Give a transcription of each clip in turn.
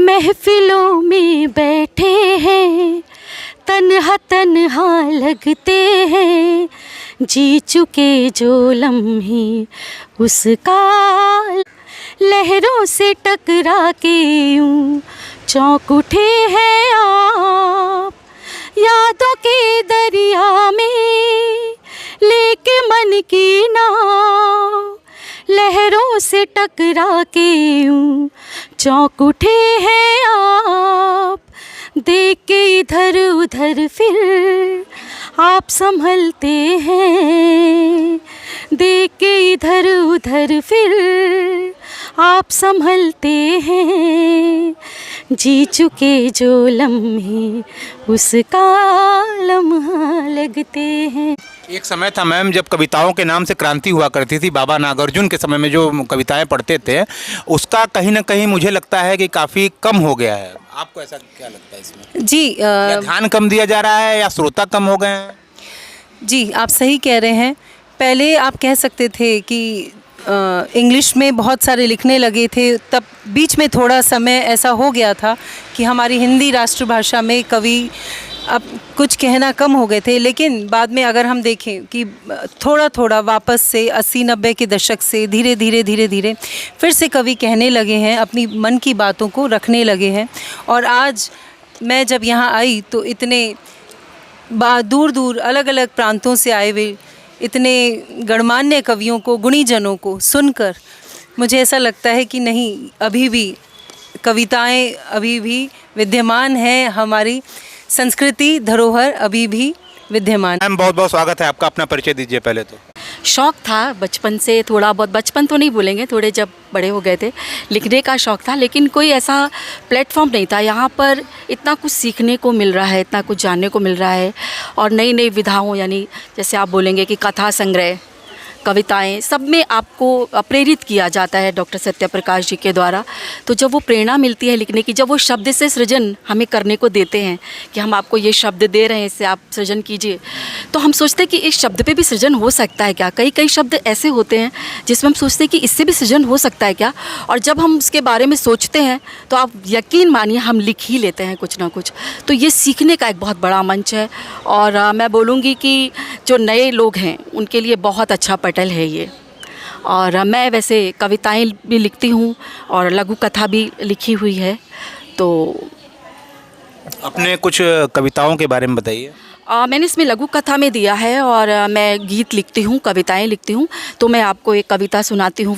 महफिलों में बैठे हैं, तन्हा तन्हा लगते हैं, जी चुके जो लम्हे उसका, लहरों से टकरा के यूं चौंक उठे हैं आप, यादों के दरिया में लेके मन की नाव, लहरों से टकरा के यूं चौंक उठे हैं आप, देख के इधर उधर फिर आप संभलते हैं, देख के इधर उधर फिर आप संभलते हैं, जी चुके जो लम्हे उसका लम्हा लगते हैं। एक समय था मैम जब कविताओं के नाम से क्रांति हुआ करती थी। बाबा नागार्जुन के समय में जो कविताएं पढ़ते थे उसका कहीं ना कहीं मुझे लगता है कि काफ़ी कम हो गया है। आपको ऐसा क्या लगता है इसमें? जी या ध्यान कम दिया जा रहा है या श्रोता कम हो गए हैं? जी आप सही कह रहे हैं। पहले आप कह सकते थे कि इंग्लिश में बहुत सारे लिखने लगे थे, तब बीच में थोड़ा समय ऐसा हो गया था कि हमारी हिंदी राष्ट्रभाषा में कवि अब कुछ कहना कम हो गए थे। लेकिन बाद में अगर हम देखें कि थोड़ा थोड़ा वापस से 80-90 के दशक से धीरे धीरे फिर से कवि कहने लगे हैं, अपनी मन की बातों को रखने लगे हैं। और आज मैं जब यहाँ आई तो इतने दूर दूर अलग अलग प्रांतों से आए हुए इतने गणमान्य कवियों को, गुणीजनों को सुनकर मुझे ऐसा लगता है कि नहीं, अभी भी कविताएं अभी भी विद्यमान हैं, हमारी संस्कृति धरोहर अभी भी विद्यमान। मैम बहुत बहुत स्वागत है आपका। अपना परिचय दीजिए पहले तो। शौक़ था बचपन से, थोड़ा बहुत, बचपन तो नहीं बोलेंगे, थोड़े जब बड़े हो गए थे, लिखने का शौक़ था, लेकिन कोई ऐसा प्लेटफॉर्म नहीं था। यहाँ पर इतना कुछ सीखने को मिल रहा है, इतना कुछ जानने को मिल रहा है, और नई नई विधाओं, यानी जैसे आप बोलेंगे कि कथा संग्रह, कविताएं, सब में आपको प्रेरित किया जाता है डॉक्टर सत्यप्रकाश जी के द्वारा। तो जब वो प्रेरणा मिलती है लिखने की, जब वो शब्द से सृजन हमें करने को देते हैं कि हम आपको ये शब्द दे रहे हैं, इससे आप सृजन कीजिए, तो हम सोचते हैं कि इस शब्द पे भी सृजन हो सकता है क्या। कई कई शब्द ऐसे होते हैं जिसमें हम सोचते हैं कि इससे भी सृजन हो सकता है क्या, और जब हम उसके बारे में सोचते हैं तो आप यकीन मानिए हम लिख ही लेते हैं कुछ ना कुछ। तो ये सीखने का एक बहुत बड़ा मंच है, और मैं बोलूँगी कि जो नए लोग हैं उनके लिए बहुत अच्छा पटल है ये। और मैं वैसे कविताएं भी लिखती हूँ और लघु कथा भी लिखी हुई है। तो अपने कुछ कविताओं के बारे में बताइए। मैंने इसमें लघु कथा में दिया है, और मैं गीत लिखती हूँ, कविताएं लिखती हूँ। तो मैं आपको एक कविता सुनाती हूँ।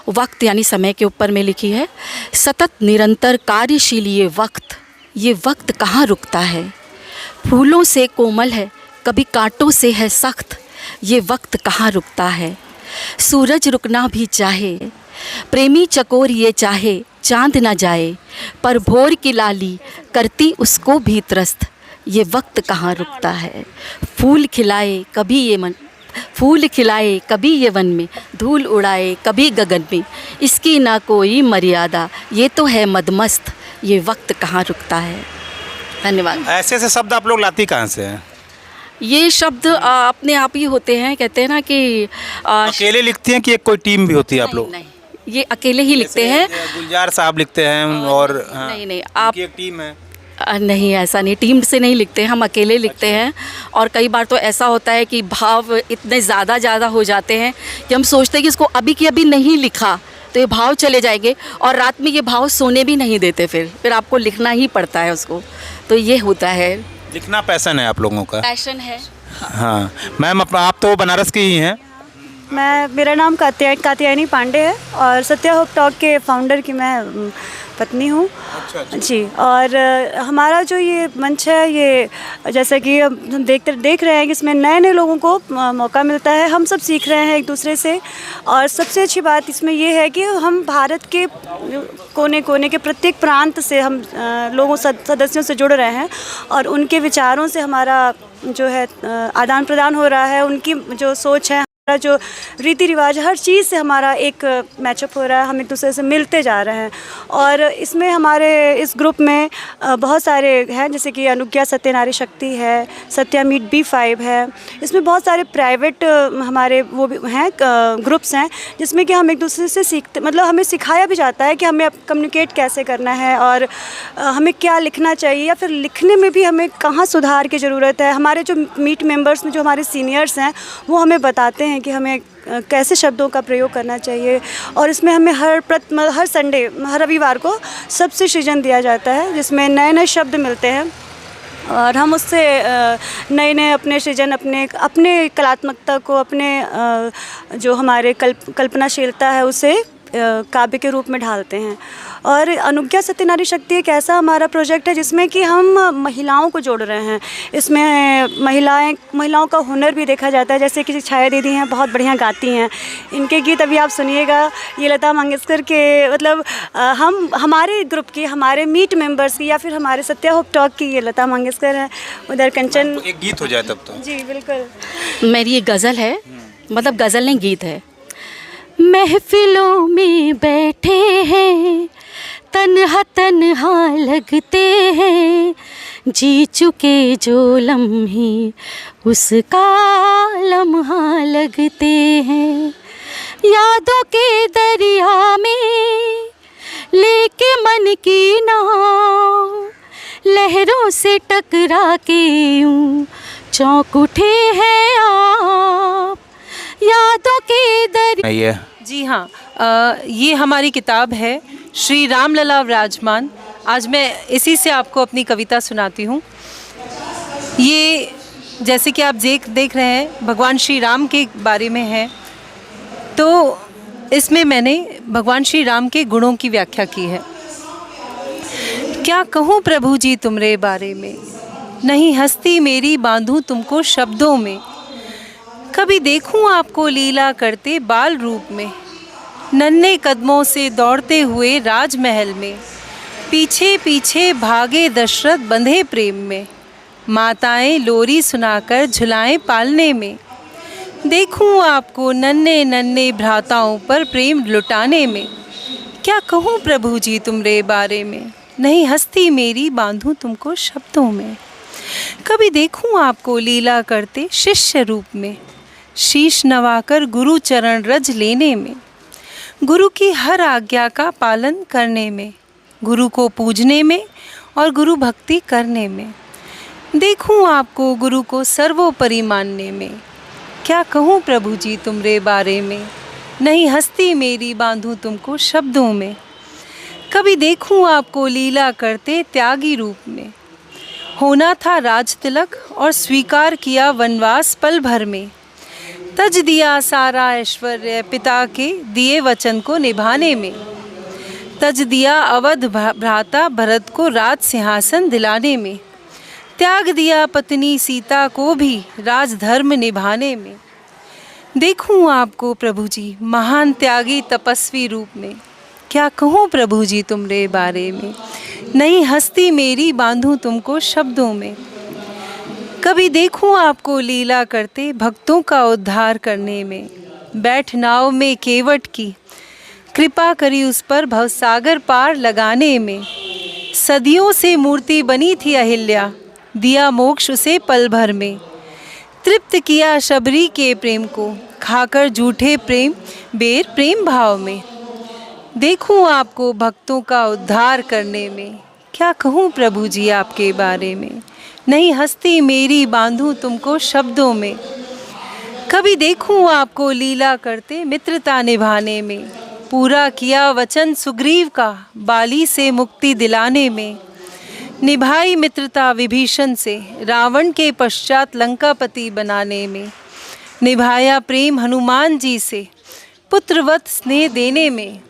वक्त यानी समय के ऊपर में लिखी है। सतत निरंतर कार्यशील ये वक्त कहाँ रुकता है, फूलों से कोमल है कभी कांटों से है सख्त, ये वक्त कहाँ रुकता है। सूरज रुकना भी चाहे, प्रेमी चकोर ये चाहे चांद ना जाए, पर भोर की लाली करती उसको भी त्रस्त, ये वक्त कहाँ रुकता है। फूल खिलाए कभी ये वन में, धूल उड़ाए कभी गगन में, इसकी ना कोई मर्यादा, ये तो है मदमस्त, ये वक्त कहाँ रुकता है। धन्यवाद। ऐसे ऐसे शब्द आप लोग लाती कहाँ से हैं? ये शब्द अपने आप ही होते हैं। कहते हैं ना कि अकेले लिखती हैं कि एक कोई टीम भी होती है आप लोग? नहीं, ये अकेले ही लिखते हैं। गुलजार साहब लिखते हैं और नहीं आप एक टीम है? नहीं, ऐसा नहीं, टीम से नहीं लिखते हैं, हम अकेले लिखते हैं। और कई बार तो ऐसा होता है कि भाव इतने ज़्यादा हो जाते हैं कि हम सोचते हैं कि इसको अभी की अभी नहीं लिखा तो ये भाव चले जाएंगे, और रात में ये भाव सोने भी नहीं देते, फिर आपको लिखना ही पड़ता है उसको। तो ये होता है। लिखना पैशन है आप लोगों का? पैशन है। हाँ मैम, आप तो बनारस की ही हैं? मेरा नाम कात्यायनी पांडे है, और सत्या होप टॉक के फाउंडर की मैं पत्नी हूँ। अच्छा। जी, और हमारा जो ये मंच है, ये जैसा कि हम देख रहे हैं कि इसमें नए नए लोगों को मौका मिलता है, हम सब सीख रहे हैं एक दूसरे से। और सबसे अच्छी बात इसमें ये है कि हम भारत के कोने कोने के प्रत्येक प्रांत से हम सदस्यों से जुड़ रहे हैं, और उनके विचारों से हमारा जो है आदान प्रदान हो रहा है, उनकी जो सोच है हमारा जो रीति रिवाज हर चीज़ से हमारा एक मैचअप हो रहा है, हम एक दूसरे से मिलते जा रहे हैं। और इसमें हमारे इस ग्रुप में बहुत सारे हैं, जैसे कि अनुज्ञा सत्य नारी शक्ति है, सत्या मीट B5 है। इसमें बहुत सारे प्राइवेट हमारे वो भी हैं ग्रुप्स हैं, जिसमें कि हम एक दूसरे से सीखते, मतलब हमें सिखाया भी जाता है कि हमें अब कम्युनिकेट कैसे करना है और हमें क्या लिखना चाहिए, या फिर लिखने में भी हमें कहाँ सुधार की ज़रूरत है। हमारे जो मीट मेंबर्स में जो हमारे सीनियर्स हैं वो हमें बताते हैं कि हमें कैसे शब्दों का प्रयोग करना चाहिए। और इसमें हमें हर संडे, हर रविवार को सबसे सृजन दिया जाता है, जिसमें नए नए शब्द मिलते हैं और हम उससे नए नए अपने सृजन, अपने कलात्मकता को, अपने जो हमारे कल्पनाशीलता है उसे काव्य के रूप में ढालते हैं। और अनुज्ञा सत्य नारी शक्ति एक ऐसा हमारा प्रोजेक्ट है जिसमें कि हम महिलाओं को जोड़ रहे हैं। इसमें महिलाओं का हुनर भी देखा जाता है। जैसे कि छाया दीदी हैं, बहुत बढ़िया गाती हैं, इनके गीत अभी आप सुनिएगा। ये लता मंगेशकर के, मतलब हमारे ग्रुप की, हमारे मीट मेंबर्स की, या फिर हमारे सत्या होप टॉक की ये लता मंगेशकर है। उधर कंचन, एक गीत हो जाए तब तो। जी बिल्कुल। मेरी ये गज़ल है, मतलब गज़ल नहीं गीत है। महफिलों में बैठे हैं, तन्हा तन्हा लगते हैं, जी चुके जो लम्हे उसका लम्हा लगते हैं। यादों के दरिया में लेके मन की नाव, लहरों से टकरा के यूं चौंक उठे हैं आप, यादों के दरिया। जी हाँ, ये हमारी किताब है श्री रामलला विराजमान। आज मैं इसी से आपको अपनी कविता सुनाती हूँ। ये जैसे कि आप देख रहे हैं, भगवान श्री राम के बारे में है। तो इसमें मैंने भगवान श्री राम के गुणों की व्याख्या की है। क्या कहूँ प्रभु जी तुमरे बारे में, नहीं हस्ती मेरी बांधूँ तुमको शब्दों में। कभी देखूं आपको लीला करते बाल रूप में, नन्हे कदमों से दौड़ते हुए राजमहल में। पीछे पीछे भागे दशरथ बंधे प्रेम में, माताएं लोरी सुनाकर झुलाएं पालने में। देखूं आपको नन्हे नन्हे भ्राताओं पर प्रेम लुटाने में। क्या कहूँ प्रभु जी तुमरे बारे में, नहीं हस्ती मेरी बांधूं तुमको शब्दों में। कभी देखूं आपको लीला करते शिष्य रूप में, शीश नवाकर गुरु चरण रज लेने में। गुरु की हर आज्ञा का पालन करने में, गुरु को पूजने में और गुरु भक्ति करने में। देखूं आपको गुरु को सर्वोपरि मानने में। क्या कहूँ प्रभु जी तुमरे बारे में, नहीं हस्ती मेरी बांधूं तुमको शब्दों में। कभी देखूं आपको लीला करते त्यागी रूप में, होना था राज तिलक और स्वीकार किया वनवास पल भर में। तज दिया सारा ऐश्वर्य पिता के दिए वचन को निभाने में। तज दिया अवध भ्राता भरत को राज सिंहासन दिलाने में। त्याग दिया पत्नी सीता को भी राजधर्म निभाने में। देखूं आपको प्रभु जी महान त्यागी तपस्वी रूप में। क्या कहूँ प्रभु जी तुमरे बारे में, नहीं हस्ती मेरी बांधूं तुमको शब्दों में। कभी देखूं आपको लीला करते भक्तों का उद्धार करने में। बैठ नाव में केवट की कृपा करी उस पर भवसागर पार लगाने में। सदियों से मूर्ति बनी थी अहिल्या, दिया मोक्ष उसे पल भर में। तृप्त किया शबरी के प्रेम को, खाकर झूठे प्रेम बेर प्रेम भाव में। देखूं आपको भक्तों का उद्धार करने में। क्या कहूँ प्रभु जी आपके बारे में, नहीं हस्ती मेरी बांधूं तुमको शब्दों में। कभी देखूं आपको लीला करते मित्रता निभाने में। पूरा किया वचन सुग्रीव का बाली से मुक्ति दिलाने में। निभाई मित्रता विभीषण से रावण के पश्चात लंकापति बनाने में। निभाया प्रेम हनुमान जी से पुत्रवत स्नेह देने में।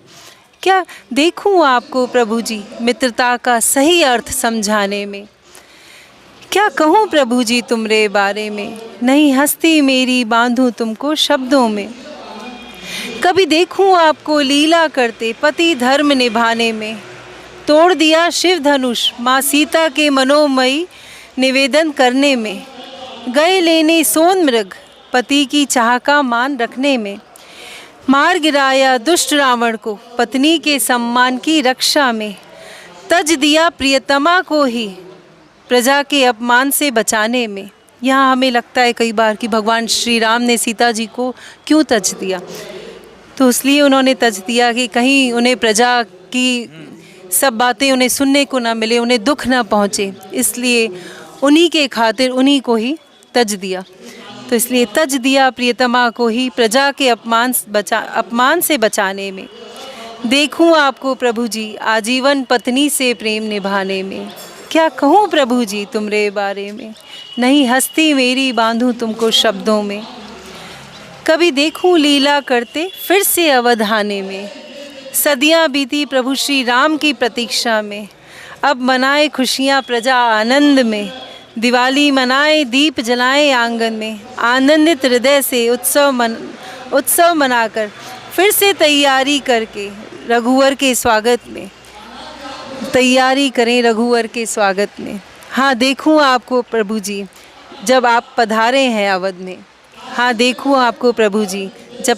क्या देखूं आपको प्रभु जी मित्रता का सही अर्थ समझाने में। क्या कहूँ प्रभु जी तुमरे बारे में, नहीं हस्ती मेरी बांधूं तुमको शब्दों में। कभी देखूं आपको लीला करते पति धर्म निभाने में। तोड़ दिया शिव धनुष माँ सीता के मनोमयी निवेदन करने में। गए लेने सोन मृग पति की चाह का मान रखने में। मार गिराया दुष्ट रावण को पत्नी के सम्मान की रक्षा में। तज दिया प्रियतमा को ही प्रजा के अपमान से बचाने में। यहाँ हमें लगता है कई बार कि भगवान श्री राम ने सीता जी को क्यों तज दिया, तो इसलिए उन्होंने तज दिया कि कहीं उन्हें प्रजा की सब बातें उन्हें सुनने को ना मिले, उन्हें दुख ना पहुँचे, इसलिए उन्हीं के खातिर उन्हीं को ही तज दिया। तो इसलिए तज दिया प्रियतमा को ही प्रजा के अपमान से बचाने में। देखूं आपको प्रभु जी आजीवन पत्नी से प्रेम निभाने में। क्या कहूँ प्रभु जी तुमरे बारे में, नहीं हस्ती मेरी बांधूं तुमको शब्दों में। कभी देखूं लीला करते फिर से अवधाने में। सदियाँ बीती प्रभु श्री राम की प्रतीक्षा में। अब मनाए खुशियाँ प्रजा आनंद में। दिवाली मनाए दीप जलाए आंगन में। आनंदित हृदय से उत्सव मनाकर फिर से तैयारी करके रघुवर के स्वागत में। तैयारी करें रघुवर के स्वागत में। हाँ देखूं आपको प्रभु जी जब आप पधारे हैं अवध में। हाँ देखूं आपको प्रभु जी जब